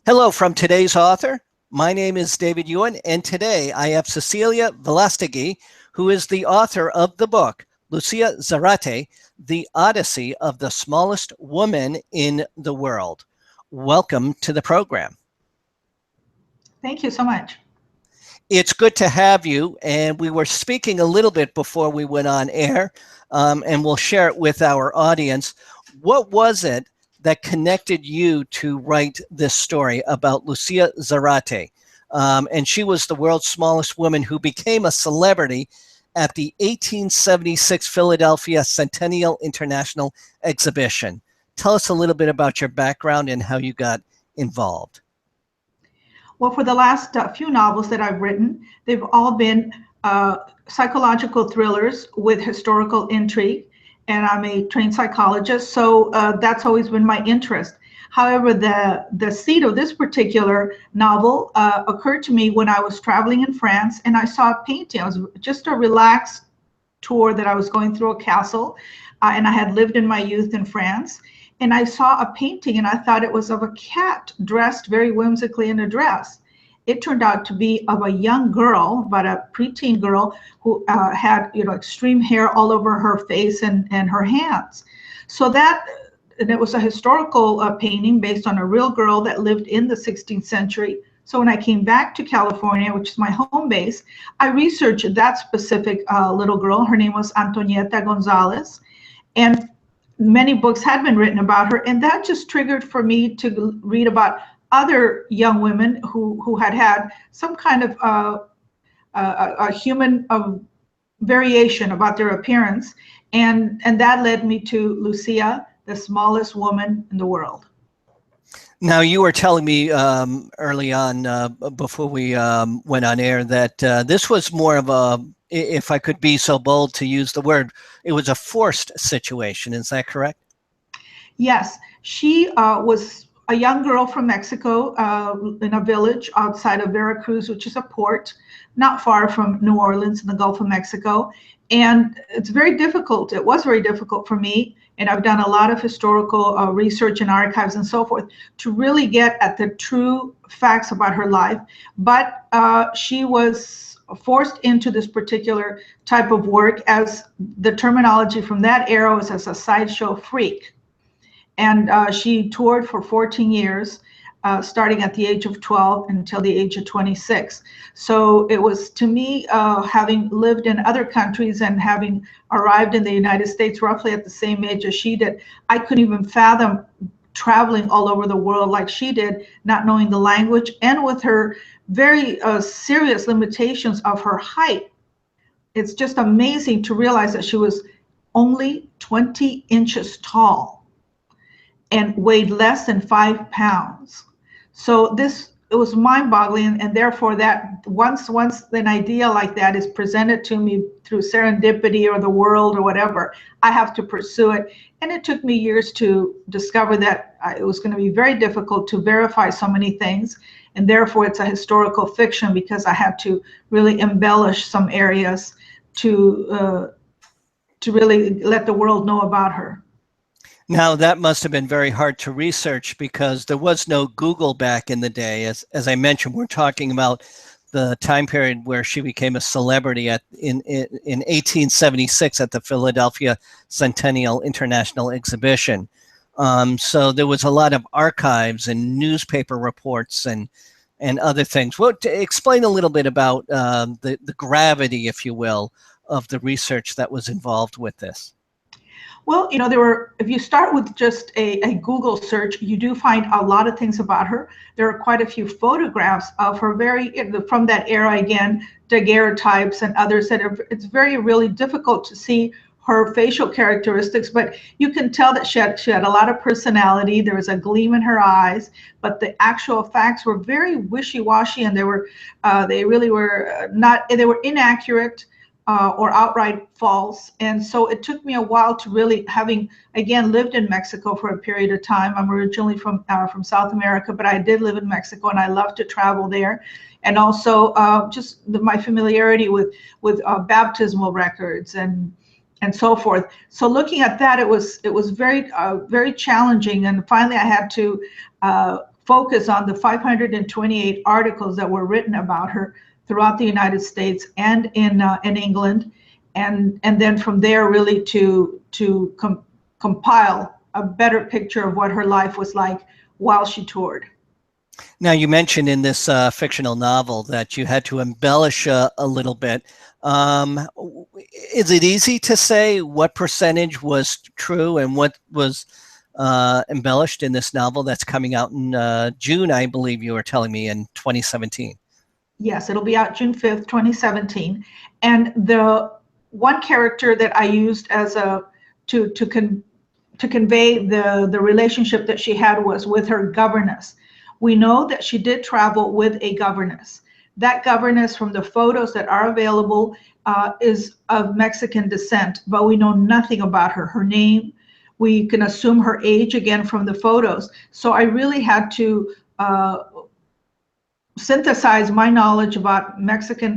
Hello from today's author. My name is David Ewen, and today I have Cecilia Velastegui, who is the author of the book, Lucia Zarate, The Odyssey of the Smallest Woman in the World. Welcome to the program. Thank you so much. It's good to have you, and we were speaking a little bit before we went on air, and we'll share it with our audience. What was it that connected you to write this story about Lucia Zarate? And she was the world's smallest woman who became a celebrity at the 1876 Philadelphia Centennial International Exhibition. Tell us a little bit about your background and how you got involved. Well, for the last few novels that I've written, they've all been psychological thrillers with historical intrigue. And I'm a trained psychologist, so that's always been my interest. However, the seed of this particular novel occurred to me when I was traveling in France, and I saw a painting. It was just a relaxed tour that I was going through a castle, and I had lived in my youth in France. And I saw a painting, and I thought it was of a cat dressed very whimsically in a dress. It turned out to be of a young girl, about a preteen girl, who had, extreme hair all over her face and her hands. So and it was a historical painting based on a real girl that lived in the 16th century. So when I came back to California, which is my home base, I researched that specific little girl. Her name was Antonieta Gonzalez, and many books had been written about her, and that just triggered for me to read about other young women who had some kind of a human variation about their appearance, and that led me to Lucia, the smallest woman in the world. Now, you were telling me early on, before we went on air, that this was more of a, if I could be so bold to use the word, it was a forced situation. Is that correct? Yes, she was a young girl from Mexico in a village outside of Veracruz, which is a port not far from New Orleans in the Gulf of Mexico. And it's very difficult. It was very difficult for me. And I've done a lot of historical research and archives and so forth to really get at the true facts about her life. But she was forced into this particular type of work, as the terminology from that era was as a sideshow freak. And she toured for 14 years, starting at the age of 12 until the age of 26. So it was, to me, having lived in other countries and having arrived in the United States roughly at the same age as she did, I couldn't even fathom traveling all over the world like she did, not knowing the language, and with her very serious limitations of her height. It's just amazing to realize that she was only 20 inches tall and weighed less than 5 pounds. So it was mind-boggling, and therefore that once an idea like that is presented to me through serendipity or the world or whatever, I have to pursue it. And it took me years to discover that it was going to be very difficult to verify so many things, and therefore it's a historical fiction, because I had to really embellish some areas to really let the world know about her. Now, that must have been very hard to research, because there was no Google back in the day. As I mentioned, we're talking about the time period where she became a celebrity in 1876 at the Philadelphia Centennial International Exhibition. So there was a lot of archives and newspaper reports and other things. Well, explain a little bit about the gravity, if you will, of the research that was involved with this. Well, if you start with just a Google search, you do find a lot of things about her. There are quite a few photographs of her from that era, again, daguerreotypes and others it's really difficult to see her facial characteristics, but you can tell that she had a lot of personality. There was a gleam in her eyes, but the actual facts were very wishy-washy, and they really were not, they were inaccurate. Or outright false. And so it took me a while to really, having again lived in Mexico for a period of time. I'm originally from South America, but I did live in Mexico, and I love to travel there. And also just my familiarity with baptismal records and so forth. So looking at that, it was very very challenging. And finally, I had to focus on the 528 articles that were written about her throughout the United States and in England, and then from there really to compile a better picture of what her life was like while she toured. Now, you mentioned in this fictional novel that you had to embellish a little bit. Is it easy to say what percentage was true and what was embellished in this novel that's coming out in June, I believe you were telling me, in 2017? Yes, it'll be out June 5th, 2017. And the one character that I used as to convey the relationship that she had was with her governess. We know that she did travel with a governess. That governess, from the photos that are available, is of Mexican descent, but we know nothing about her. Her name, we can assume her age again from the photos. So I really had to synthesize my knowledge about Mexican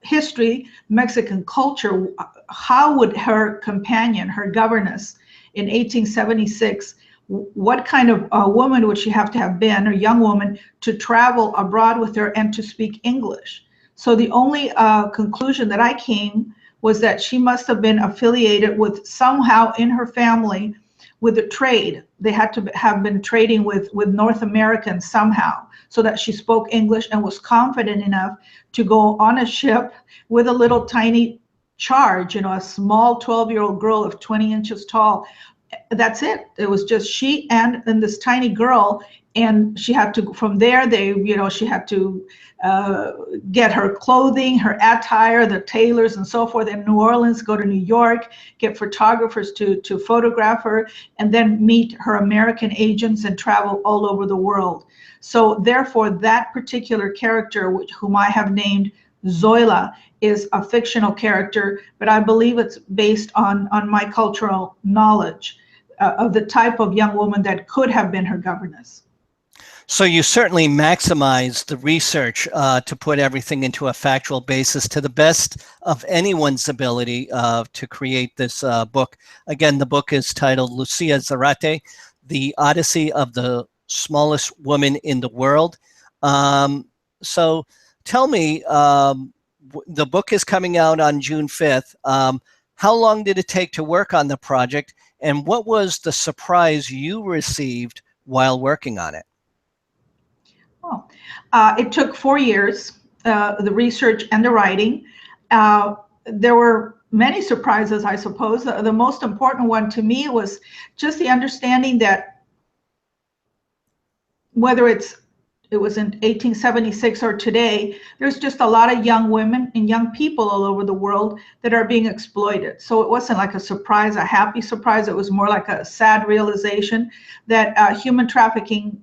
history, Mexican culture. How would her companion, her governess in 1876, what kind of a woman would she have to have been, a young woman, to travel abroad with her and to speak English? So the only conclusion that I came was that she must have been affiliated with, somehow in her family, with a trade. They had to have been trading with North Americans somehow, so that she spoke English and was confident enough to go on a ship with a little tiny charge, a small 12-year-old girl of 20 inches tall. That's it. It was just she and this tiny girl, and she had to, from there, she had to get her clothing, her attire, the tailors and so forth in New Orleans, go to New York, get photographers to photograph her, and then meet her American agents and travel all over the world. So therefore, that particular character, whom I have named Zoila, is a fictional character, but I believe it's based on my cultural knowledge of the type of young woman that could have been her governess. So you certainly maximize the research to put everything into a factual basis to the best of anyone's ability to create this book. Again, the book is titled Lucia Zarate, The Odyssey of the Smallest Woman in the World. So tell me, the book is coming out on June 5th. How long did it take to work on the project, and what was the surprise you received while working on it? Oh, it took 4 years, the research and the writing. There were many surprises, I suppose. The most important one to me was just the understanding that whether it was in 1876 or today, there's just a lot of young women and young people all over the world that are being exploited. So it wasn't like a surprise, a happy surprise. It was more like a sad realization that human trafficking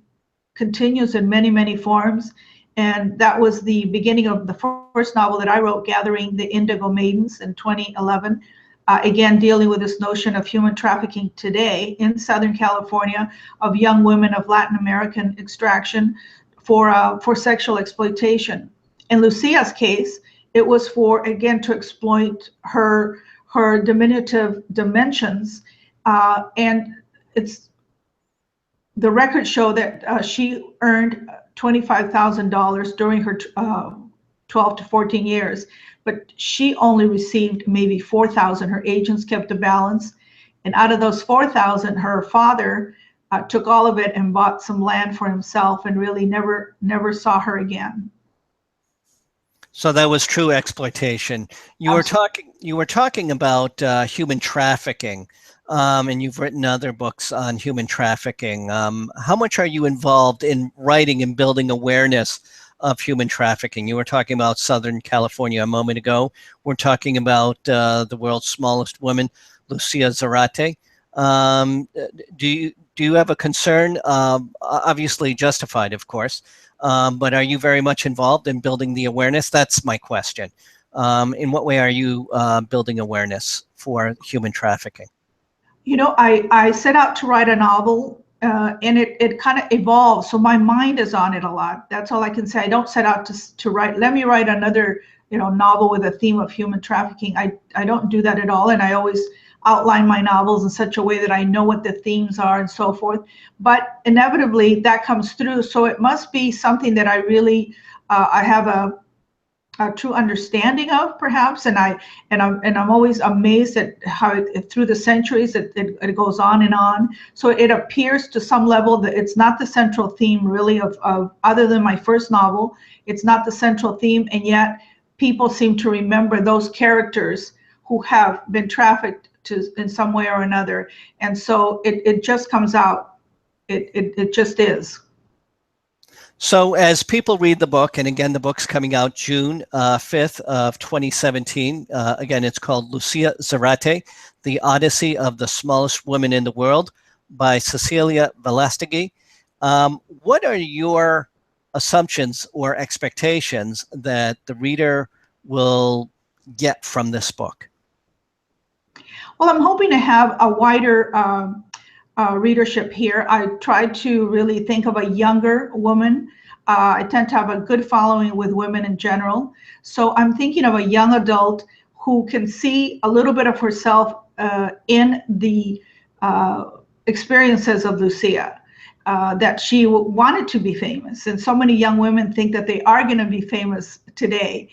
continues in many, many forms. And that was the beginning of the first novel that I wrote, Gathering the Indigo Maidens, in 2011. Again, dealing with this notion of human trafficking today in Southern California, of young women of Latin American extraction for sexual exploitation. In Lucia's case, it was for, again, to exploit her diminutive dimensions, and the records show that she earned $25,000 during her 12 to 14 years, but she only received maybe 4,000. Her agents kept the balance, and out of those 4,000, her father took all of it and bought some land for himself, and really never saw her again. So that was true exploitation. You were talking about human trafficking, and you've written other books on human trafficking. How much are you involved in writing and building awareness of human trafficking? You were talking about Southern California a moment ago. We're talking about the world's smallest woman, Lucia Zarate. Do you have a concern, obviously justified, of course, but are you very much involved in building the awareness? That's my question. In what way are you building awareness for human trafficking? I set out to write a novel, and it kind of evolves. So my mind is on it a lot. That's all I can say. I don't set out to write, let me write another novel with a theme of human trafficking. I don't do that at all. And I always outline my novels in such a way that I know what the themes are and so forth. But inevitably that comes through. So it must be something that I really, I have a true understanding of, perhaps, and I'm always amazed at how through the centuries it goes on and on. So it appears to some level that it's not the central theme really of other than my first novel. It's not the central theme, and yet people seem to remember those characters who have been trafficked to in some way or another, and so it just comes out. It just is. So as people read the book, and again, the book's coming out June 5th of 2017. Again, it's called Lucia Zarate, The Odyssey of the Smallest Woman in the World by Cecilia Velastegui. What are your assumptions or expectations that the reader will get from this book? Well, I'm hoping to have a wider readership here. I try to really think of a younger woman. I tend to have a good following with women in general. So I'm thinking of a young adult who can see a little bit of herself in the experiences of Lucia, that she wanted to be famous. And so many young women think that they are going to be famous today.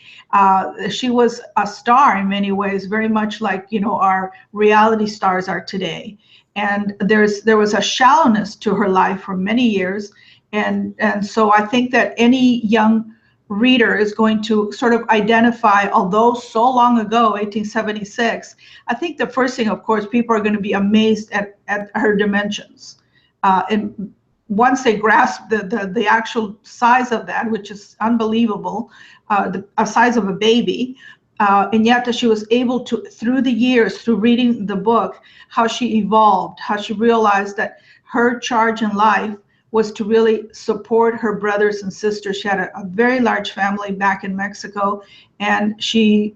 She was a star in many ways, very much like, you know, our reality stars are today. And there was a shallowness to her life for many years. And so I think that any young reader is going to sort of identify, although so long ago, 1876, I think the first thing, of course, people are going to be amazed at her dimensions. And once they grasp the actual size of that, which is unbelievable, the size of a baby, and yet that she was able to, through the years, through reading the book, how she evolved, how she realized that her charge in life was to really support her brothers and sisters. She had a very large family back in Mexico, and she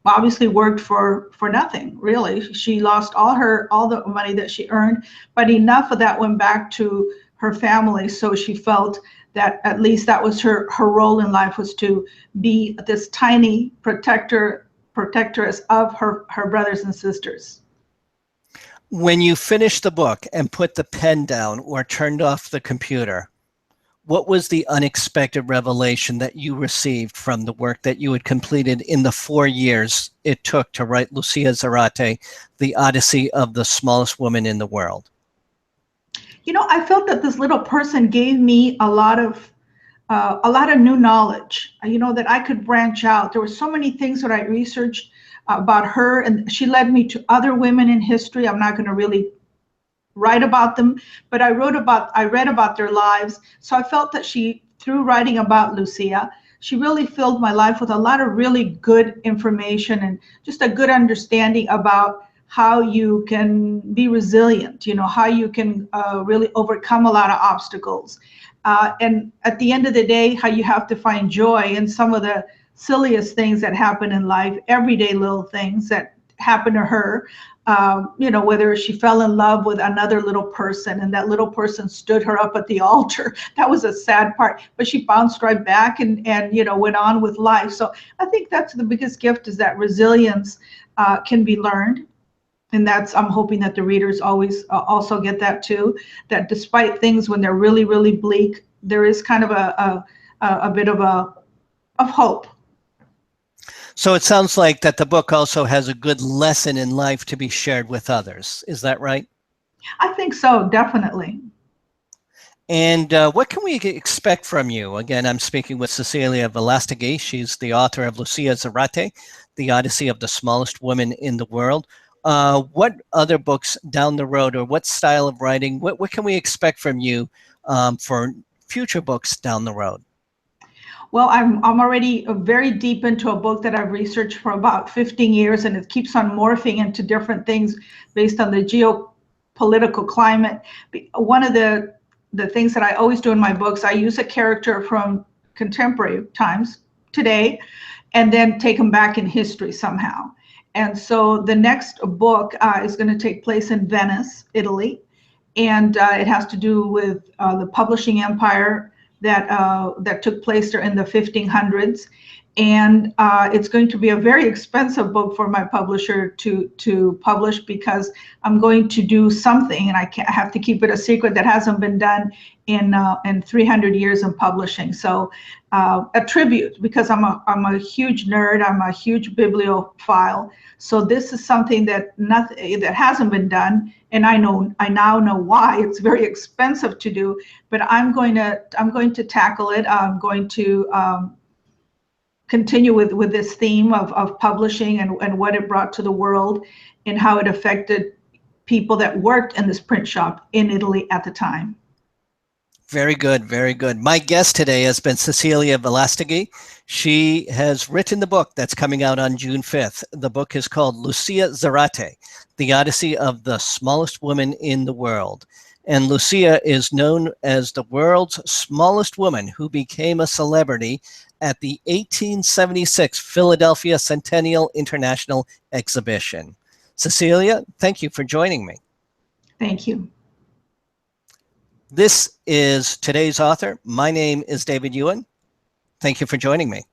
obviously worked for nothing, really. She lost all the money that she earned, but enough of that went back to her family. So she felt that at least that was her role in life, was to be this tiny protectress of her brothers and sisters. When you finished the book and put the pen down or turned off the computer, what was the unexpected revelation that you received from the work that you had completed in the 4 years it took to write Lucia Zarate, The Odyssey of the Smallest Woman in the World? You know, I felt that this little person gave me a lot of new knowledge, you know, that I could branch out. There were so many things that I researched about her, and she led me to other women in history. I'm not going to really write about them, but I read about their lives. So I felt that through writing about Lucia, she really filled my life with a lot of really good information and just a good understanding about how you can be resilient, you know, how you can really overcome a lot of obstacles. And at the end of the day, how you have to find joy in some of the silliest things that happen in life, everyday little things that happen to her. You know, whether she fell in love with another little person and that little person stood her up at the altar. That was a sad part, but she bounced right back and you know, went on with life. So I think that's the biggest gift, is that resilience can be learned. And I'm hoping that the readers always also get that too, that despite things when they're really, really bleak, there is kind of a bit of hope. So it sounds like that the book also has a good lesson in life to be shared with others. Is that right? I think so, definitely. And what can we expect from you? Again, I'm speaking with Cecilia Velastegui. She's the author of Lucia Zarate, The Odyssey of the Smallest Woman in the World. What other books down the road, or what style of writing, what can we expect from you for future books down the road? Well, I'm already very deep into a book that I've researched for about 15 years, and it keeps on morphing into different things based on the geopolitical climate. One of the things that I always do in my books, I use a character from contemporary times, today, and then take them back in history somehow. And so the next book is going to take place in Venice, Italy, and it has to do with the publishing empire that took place there in the 1500s. And it's going to be a very expensive book for my publisher to publish, because I'm going to do something, and I have to keep it a secret, that hasn't been done in 300 years in publishing. So a tribute, because I'm a huge nerd, I'm a huge bibliophile. So this is something that hasn't been done, and I now know why. It's very expensive to do, but I'm going to tackle it. I'm going to continue with this theme of publishing and what it brought to the world, and how it affected people that worked in this print shop in Italy at the time. Very good, very good. My guest today has been Cecilia Velastegui. She has written the book that's coming out on June 5th. The book is called Lucia Zarate, The Odyssey of the Smallest Woman in the World. And Lucia is known as the world's smallest woman who became a celebrity at the 1876 Philadelphia Centennial International Exhibition. Cecilia, thank you for joining me. Thank you. This is today's author. My name is David Ewen. Thank you for joining me.